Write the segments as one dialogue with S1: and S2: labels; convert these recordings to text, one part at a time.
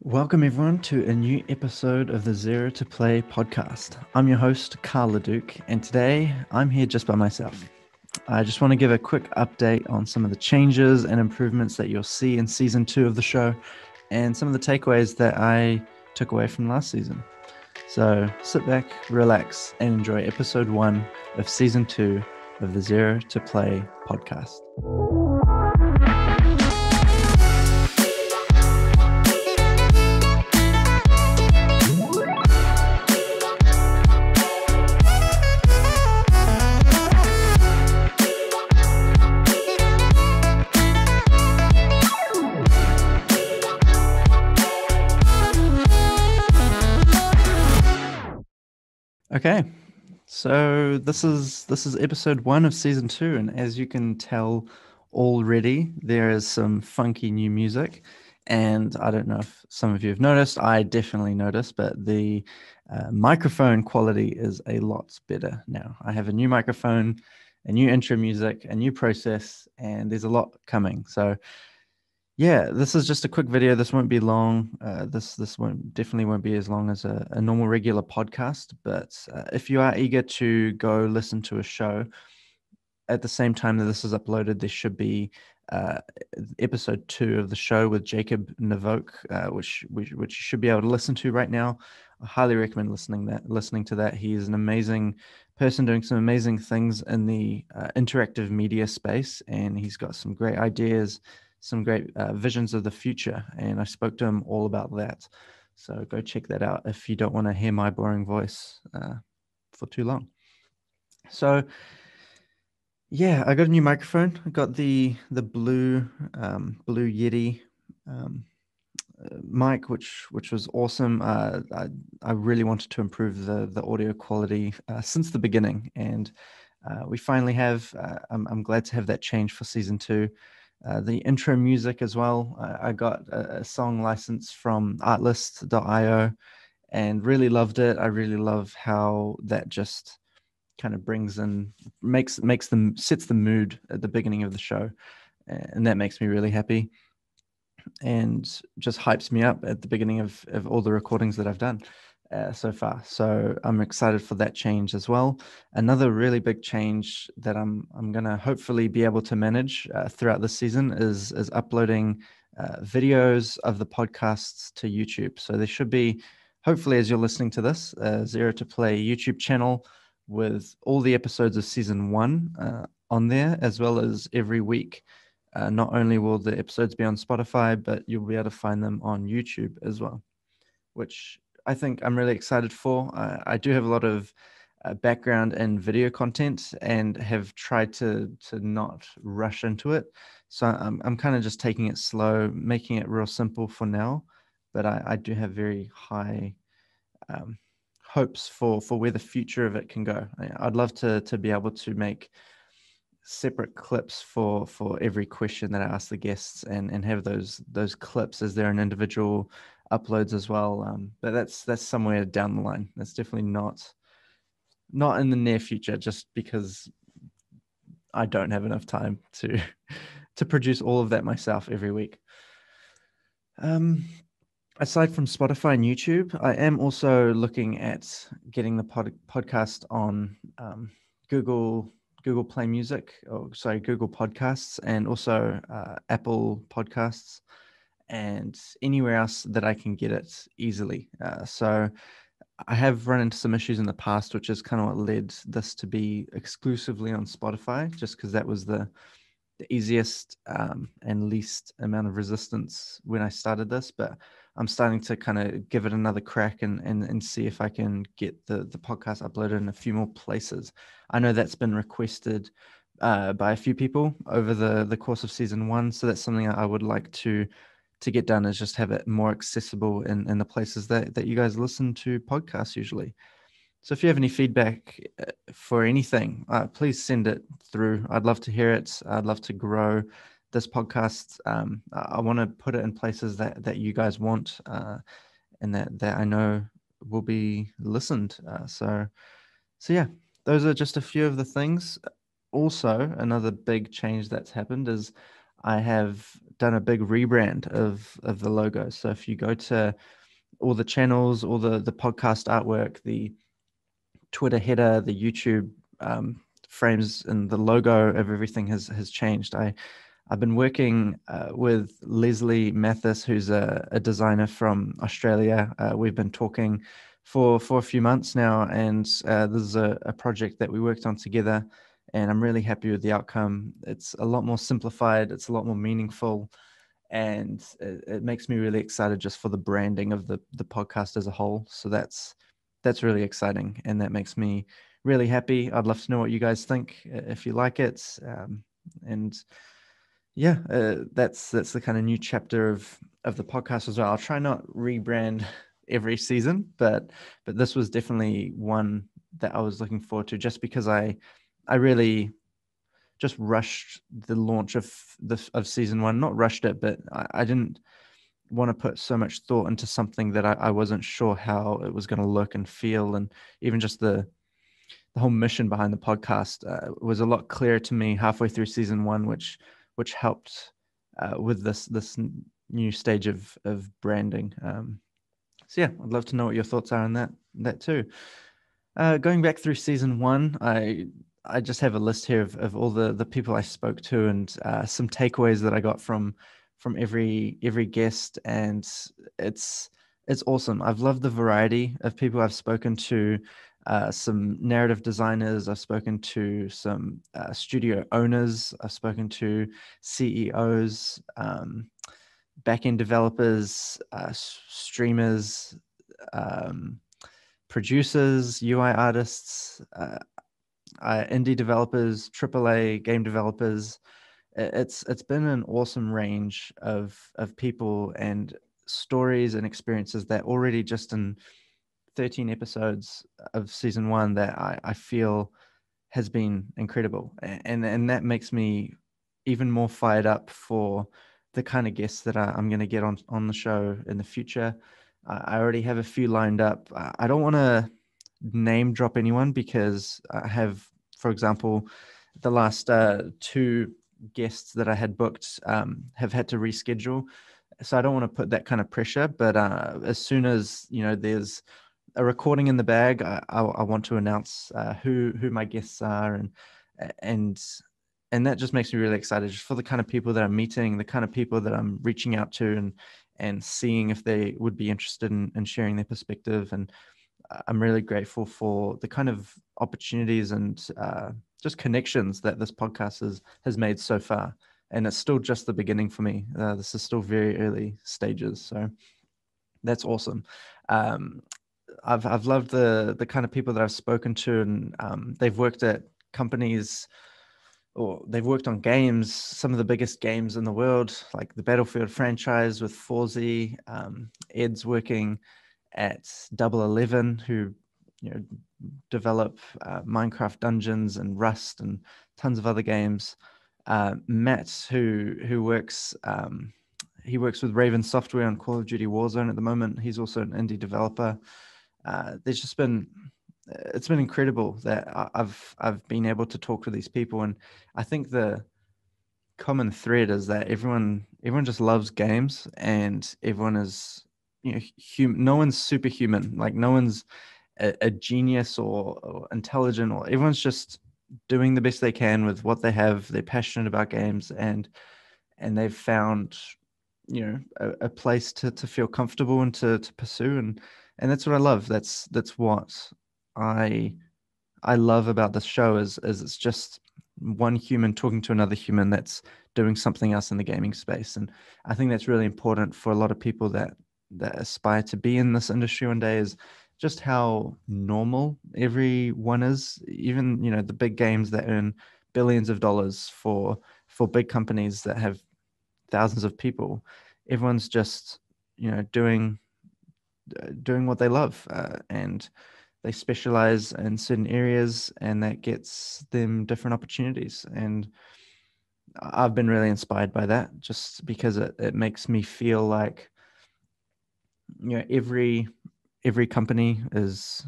S1: Welcome, everyone, to a new episode of the Zero to Play podcast. I'm your host, Carl Leduc, and today I'm here just by myself. I just want to give a quick update on some of the changes and improvements that you'll see in season 2 of the show and some of the takeaways that I took away from last season. So sit back, relax, and enjoy episode 1 of season 2 of the Zero to Play podcast. Okay, so this is episode 1 of season 2, and as you can tell already, there is some funky new music. And I don't know if some of you have noticed, I definitely noticed, but the microphone quality is a lot better now. I have a new microphone, a new intro music, a new process, and there's a lot coming. So yeah, this is just a quick video. This won't be long. This definitely won't be as long as a normal regular podcast. But if you are eager to go listen to a show at the same time that this is uploaded, there should be episode 2 of the show with Jacob Navok, which you should be able to listen to right now. I highly recommend listening to that. He is an amazing person doing some amazing things in the interactive media space, and he's got some great ideas, some great visions of the future, and I spoke to him all about that. So go check that out if you don't want to hear my boring voice for too long. So yeah, I got a new microphone. I got the blue Yeti mic, which was awesome. I really wanted to improve the audio quality since the beginning, and we finally have. I'm glad to have that change for season 2. The intro music as well. I got a song license from artlist.io and really loved it. I really love how that just kind of brings in, sets the mood at the beginning of the show. And that makes me really happy and just hypes me up at the beginning of all the recordings that I've done so far. So I'm excited for that change as well. Another really big change that I'm gonna hopefully be able to manage throughout this season is uploading videos of the podcasts to YouTube. So there should be, hopefully, as you're listening to this, Zero to Play YouTube channel with all the episodes of season 1 on there, as well as every week. Not only will the episodes be on Spotify, but you'll be able to find them on YouTube as well, which I think I'm really excited for. I do have a lot of background in video content and have tried to not rush into it. So I'm kind of just taking it slow, making it real simple for now. But I do have very high hopes for where the future of it can go. I'd love to be able to make separate clips for every question that I ask the guests and have those clips as they're an individual uploads as well. But that's somewhere down the line. That's definitely not in the near future, just because I don't have enough time to produce all of that myself every week. Aside from Spotify and YouTube, I am also looking at getting the podcast on Google Play Music, Google Podcasts, and also Apple Podcasts, and anywhere else that I can get it easily. So I have run into some issues in the past, which is kind of what led this to be exclusively on Spotify, just because that was the easiest and least amount of resistance when I started this. But I'm starting to kind of give it another crack and see if I can get the podcast uploaded in a few more places. I know that's been requested by a few people over the course of season 1. So that's something I would like to get done, is just have it more accessible in the places that you guys listen to podcasts usually. So if you have any feedback for anything, please send it through. I'd love to hear it. I'd love to grow this podcast. I want to put it in places that you guys want and that I know will be listened. So yeah, those are just a few of the things. Also, another big change that's happened is I have done a big rebrand of the logo. So if you go to all the channels, all the podcast artwork, the Twitter header, the YouTube frames, and the logo of everything has changed. I've been working with Leslie Mathis, who's a designer from Australia. We've been talking for a few months now, and this is a project that we worked on together, and I'm really happy with the outcome. It's a lot more simplified, it's a lot more meaningful, and it makes me really excited just for the branding of the podcast as a whole. So that's really exciting, and that makes me really happy. I'd love to know what you guys think, if you like it. And yeah, that's the kind of new chapter of the podcast as well. I'll try not rebrand every season, but this was definitely one that I was looking forward to, just because I really just rushed the launch of season one. Not rushed it, but I didn't want to put so much thought into something that I wasn't sure how it was going to look and feel. And even just the whole mission behind the podcast was a lot clearer to me halfway through season one, which helped with this new stage of branding. So yeah, I'd love to know what your thoughts are on that too. Going back through season one, I just have a list here of all the people I spoke to, and some takeaways that I got from every guest, and it's awesome. I've loved the variety of people I've spoken to. Some narrative designers, I've spoken to some studio owners, I've spoken to CEOs, back-end developers, streamers, um, producers, UI artists, indie developers, AAA game developers. It's been an awesome range of people and stories and experiences that already, just in 13 episodes of season one, that I feel has been incredible. And that makes me even more fired up for the kind of guests that I'm going to get on the show in the future. I already have a few lined up. I don't want to name drop anyone, because I have, for example, the last two guests that I had booked have had to reschedule. So I don't want to put that kind of pressure, but as soon as there's a recording in the bag, I want to announce who my guests are, and that just makes me really excited, just for the kind of people that I'm meeting, the kind of people that I'm reaching out to, and seeing if they would be interested in sharing their perspective. And I'm really grateful for the kind of opportunities and just connections that this podcast has made so far. And it's still just the beginning for me. This is still very early stages, so that's awesome. I've loved the kind of people that I've spoken to, and they've worked at companies, or they've worked on games, some of the biggest games in the world, like the Battlefield franchise with Forza. Ed's working at Double 11, who develop Minecraft Dungeons and Rust and tons of other games. Matt, who works he works with Raven Software on Call of Duty Warzone at the moment. He's also an indie developer. There's just been It's been incredible that I've been able to talk to these people, and I think the common thread is that everyone just loves games, and everyone is human. No one's superhuman. Like, no one's a genius or intelligent, or everyone's just doing the best they can with what they have. They're passionate about games, and they've found a place to feel comfortable and to pursue, and that's what I love. That's what I love about this show, is it's just one human talking to another human that's doing something else in the gaming space. And I think that's really important for a lot of people that aspire to be in this industry one day, is just how normal everyone is. Even the big games that earn billions of dollars for big companies that have thousands of people, everyone's just doing what they love, and they specialize in certain areas, and that gets them different opportunities. And I've been really inspired by that, just because it makes me feel like every company is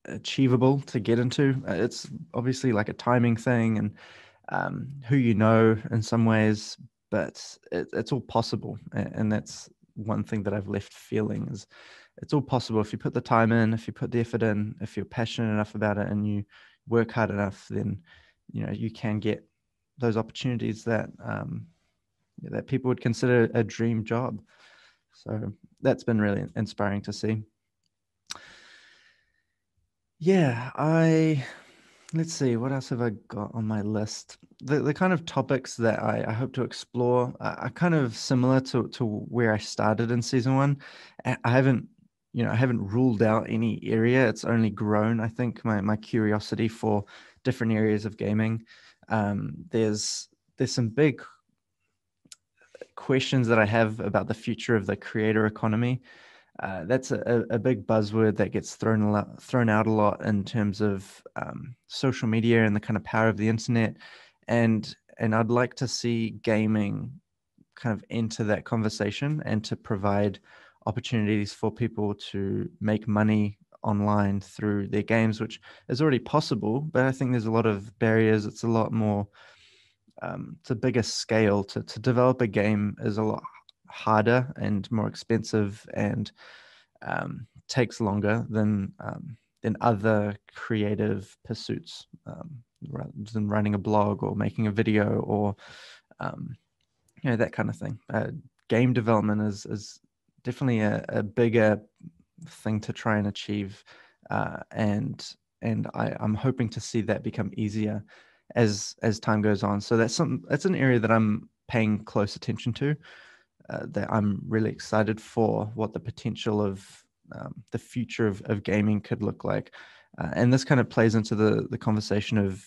S1: achievable to get into. It's obviously like a timing thing, and who in some ways, but it's all possible. And that's one thing that I've left feeling is it's all possible if you put the time in, if you put the effort in, if you're passionate enough about it and you work hard enough, then you can get those opportunities that people would consider a dream job. So that's been really inspiring to see. Yeah, let's see, what else have I got on my list? The kind of topics that I hope to explore are kind of similar to where I started in season one. I haven't, I haven't ruled out any area. It's only grown, I think, my curiosity for different areas of gaming. There's some big questions that I have about the future of the creator economy. That's a big buzzword that gets thrown out a lot in terms of social media and the kind of power of the internet, and I'd like to see gaming kind of enter that conversation and to provide opportunities for people to make money online through their games, which is already possible, but I think there's a lot of barriers. It's a lot more it's a bigger scale to develop a game is a lot harder and more expensive and takes longer than other creative pursuits, rather than writing a blog or making a video or that kind of thing. Game development is definitely a bigger thing to try and achieve, and I'm hoping to see that become easier as time goes on. So that's an area that I'm paying close attention to. That I'm really excited for what the potential of the future of gaming could look like. And this kind of plays into the conversation of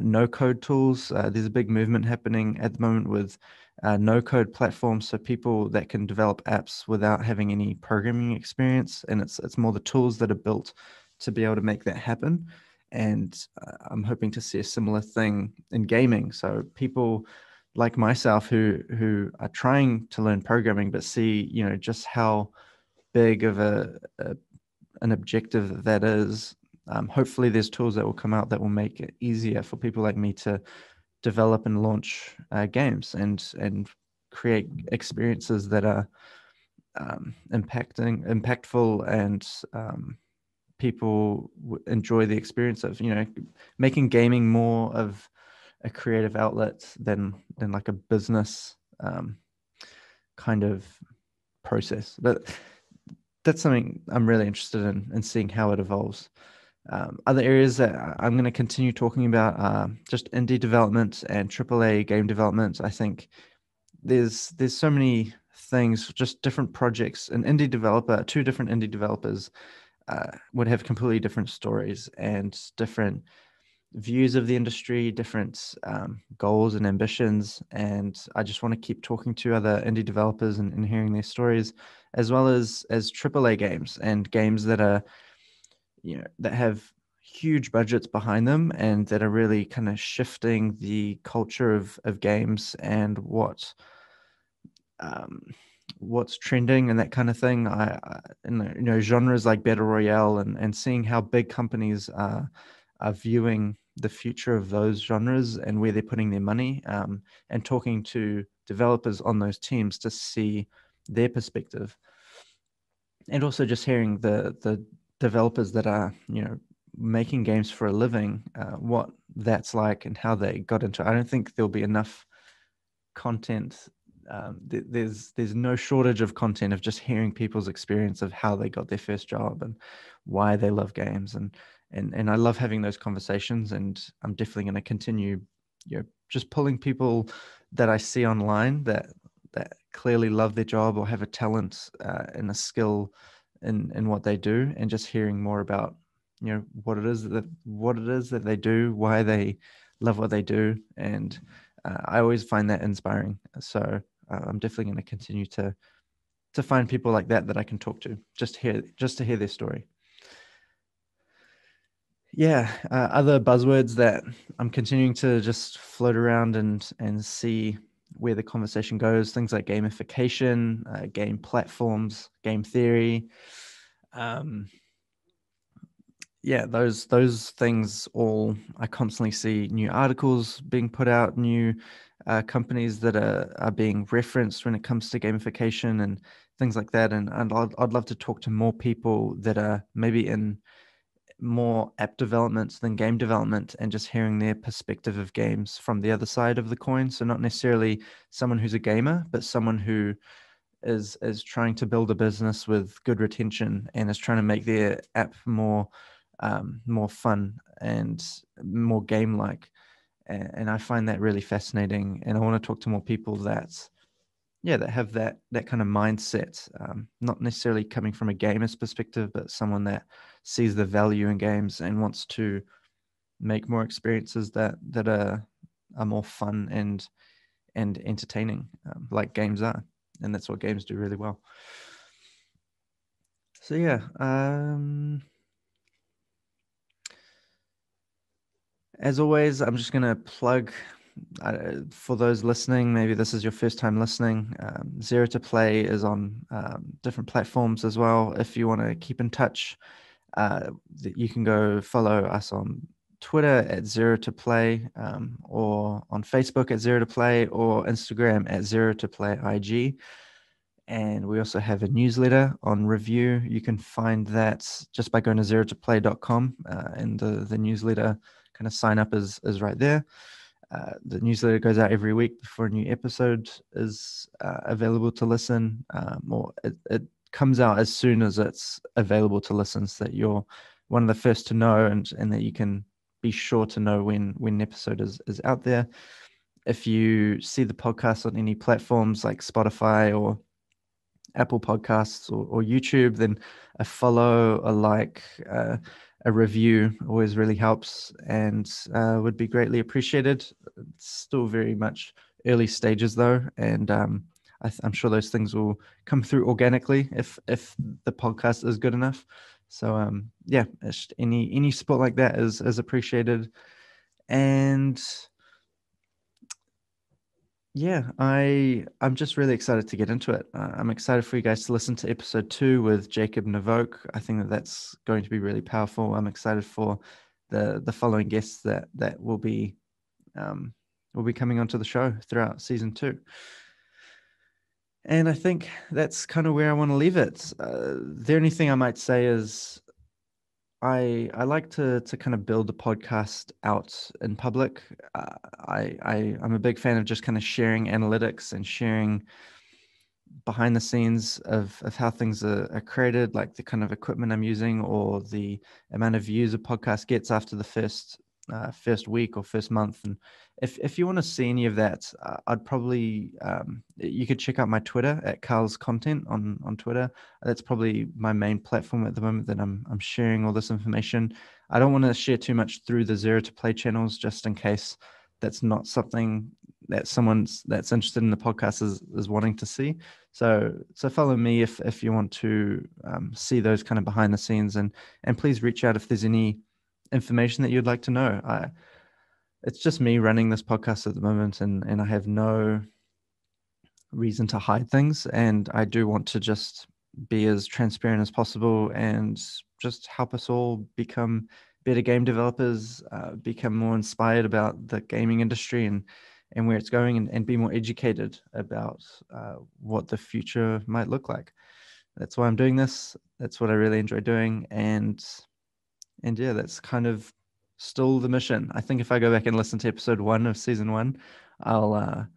S1: no code tools. There's a big movement happening at the moment with no code platforms, so people that can develop apps without having any programming experience, and it's more the tools that are built to be able to make that happen. And I'm hoping to see a similar thing in gaming. So people like myself who are trying to learn programming but see just how big of an objective that is. Hopefully there's tools that will come out that will make it easier for people like me to develop and launch games and create experiences that are impactful, and people enjoy the experience of making gaming more of a creative outlet than like a business kind of process. But that's something I'm really interested in seeing how it evolves. Other areas that I'm going to continue talking about are just indie development and AAA game development. I think there's so many things, just different projects. Two different indie developers would have completely different stories and different views of the industry, different goals and ambitions. And I just want to keep talking to other indie developers and hearing their stories, as well as AAA games and games that are that have huge budgets behind them and that are really kind of shifting the culture of games and um, what's trending and that kind of thing. Genres like battle royale and seeing how big companies are viewing the future of those genres and where they're putting their money, and talking to developers on those teams to see their perspective, and also just hearing the developers that are making games for a living, what that's like and how they got into it. I don't think there'll be enough content. There's no shortage of content of just hearing people's experience of how they got their first job and why they love games, and I love having those conversations, and I'm definitely going to continue just pulling people that I see online that clearly love their job or have a talent and a skill in what they do, and just hearing more about what it is that they do, why they love what they do, and I always find that inspiring. So I'm definitely going to continue to find people like that I can talk to, just to hear their story. Yeah, other buzzwords that I'm continuing to just float around and see where the conversation goes. Things like gamification, game platforms, game theory. Yeah, those things all, I constantly see new articles being put out, new companies that are being referenced when it comes to gamification and things like that. And I'd love to talk to more people that are maybe in more app development than game development, and just hearing their perspective of games from the other side of the coin. So not necessarily someone who's a gamer, but someone who is trying to build a business with good retention and is trying to make their app more fun and more game like. And I find that really fascinating. And I want to talk to more people that have that kind of mindset, not necessarily coming from a gamer's perspective, but someone that sees the value in games and wants to make more experiences that are more fun and entertaining, like games are. And that's what games do really well. So yeah, as always, I'm just going to plug, for those listening, maybe this is your first time listening, Zero to Play is on different platforms as well. If you want to keep in touch, you can go follow us on Twitter at Zero to Play, or on Facebook at Zero to Play, or Instagram at Zero to Play IG. And we also have a newsletter on review. You can find that just by going to zerotoplay.com, and the newsletter kind of sign up is right there. The newsletter goes out every week before a new episode is available to listen, or it comes out as soon as it's available to listen, so that you're one of the first to know, and that you can be sure to know when an episode is out there. If you see the podcast on any platforms like Spotify or Apple Podcasts or YouTube, then a follow, a like, a review always really helps, and would be greatly appreciated. It's still very much early stages though, and I'm sure those things will come through organically if the podcast is good enough. So yeah, any support like that is appreciated. And yeah, I'm just really excited to get into it. I'm excited for you guys to listen to episode 2 with Jacob Navoke. I think that's going to be really powerful. I'm excited for the following guests that will be coming onto the show throughout season 2. And I think that's kind of where I want to leave it. The only thing I might say is I like to kind of build the podcast out in public. I'm a big fan of just kind of sharing analytics and sharing behind the scenes of how things are created, like the kind of equipment I'm using, or the amount of views a podcast gets after the first week or first month. And if you want to see any of that, I'd probably you could check out my Twitter at Carl's Content on Twitter. That's probably my main platform at the moment that I'm sharing all this information. I don't want to share too much through the Zero to Play channels, just in case that's not something that someone that's interested in the podcast is wanting to see. So follow me if you want to see those kind of behind the scenes, and please reach out if there's any information that you'd like to know. It's just me running this podcast at the moment, and I have no reason to hide things, and I do want to just be as transparent as possible and just help us all become better game developers, become more inspired about the gaming industry and where it's going, and be more educated about what the future might look like. That's why I'm doing this. That's what I really enjoy doing. And yeah, that's kind of still the mission. I think if I go back and listen to episode 1 of season 1, I'll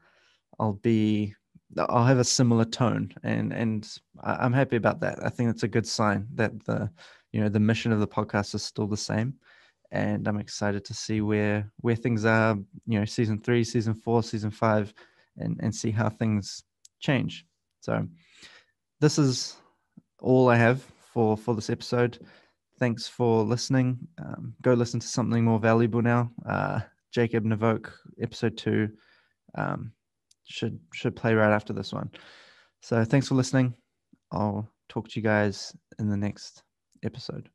S1: I'll have a similar tone, and I'm happy about that. I think it's a good sign that the mission of the podcast is still the same, and I'm excited to see where things are, season 3, season 4, season 5, and see how things change. So this is all I have for this episode. Thanks for listening. Go listen to something more valuable now. Jacob Navoke, episode 2, should play right after this one. So thanks for listening. I'll talk to you guys in the next episode.